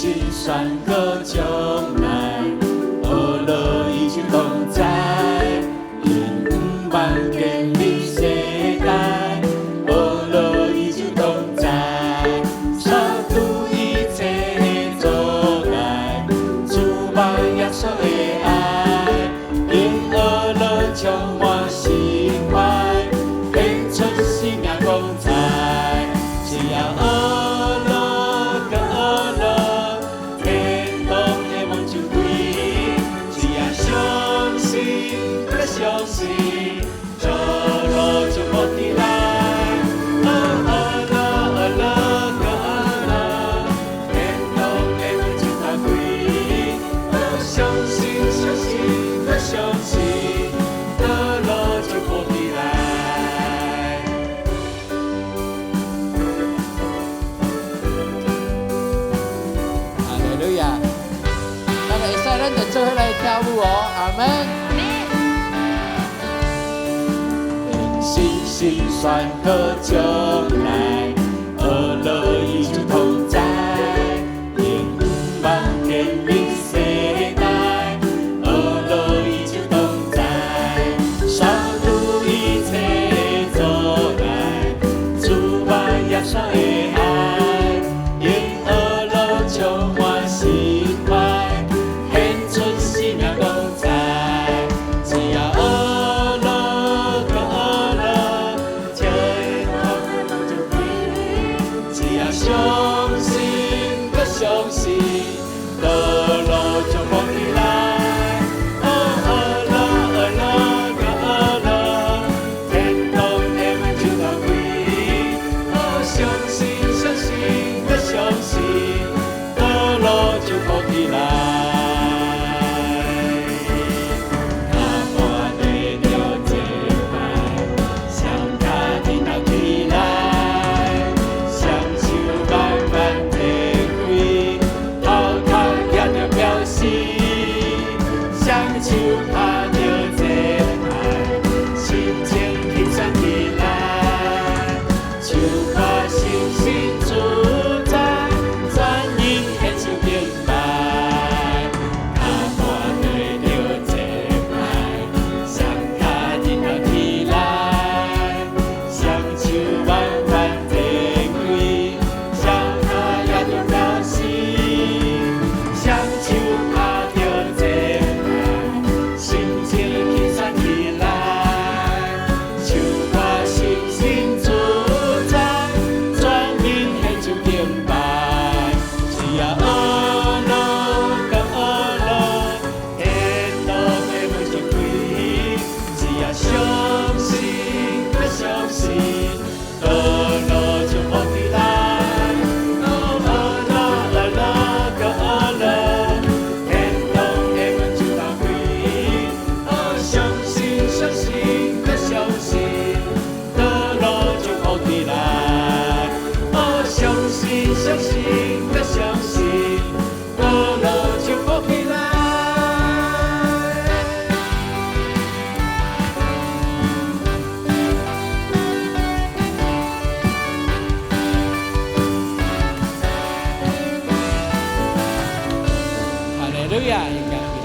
心酸可将来，阿乐已经同在，因不忘建立世代，阿乐已经同在，杀除一切的阻碍，主把耶稣的爱，因阿乐充满心怀，献出生命光彩，只要阿乐跟阿乐，天堂的门就开，只要相信跟相信，这路就不地来。阿乐阿乐跟阿乐，天堂的门就打开，相信相信跟相信，这路就不地来。哈利路亚！咱们会使咱就做伙来跳舞哦，阿门。信心酸可将来，阿乐已经同在，因不忘建立世代，阿乐已经同在，杀除一切的阻碍，主把耶稣的爱，因阿乐充满心怀，献出生命光彩，只要阿乐跟阿乐，天堂的门就开，只要相信跟相信，道路就不地来。阿乐阿乐跟阿乐，天堂的门就打开，相信相信跟相信，道路就不地来。阿爸对着这爱，向他听到起来，双手慢慢展开，头壳也着表示，双手拍着这爱，心情轻松起来，就把信心主宰，全因献上敬拜。阿爸对着这爱，向他听到起来，双手慢慢展开，向他也着表示，双手拍着这爱，心情轻松起来，就把信心主宰，全因献上敬拜。只要阿乐跟阿乐，天堂的门就开，只要相信跟相信，道路就不地来。阿乐阿乐跟阿乐，天堂的门就打开，相信相信跟相信，道路就不地来。相信相信跟相信，道路就不地来。哈利路亚！应该。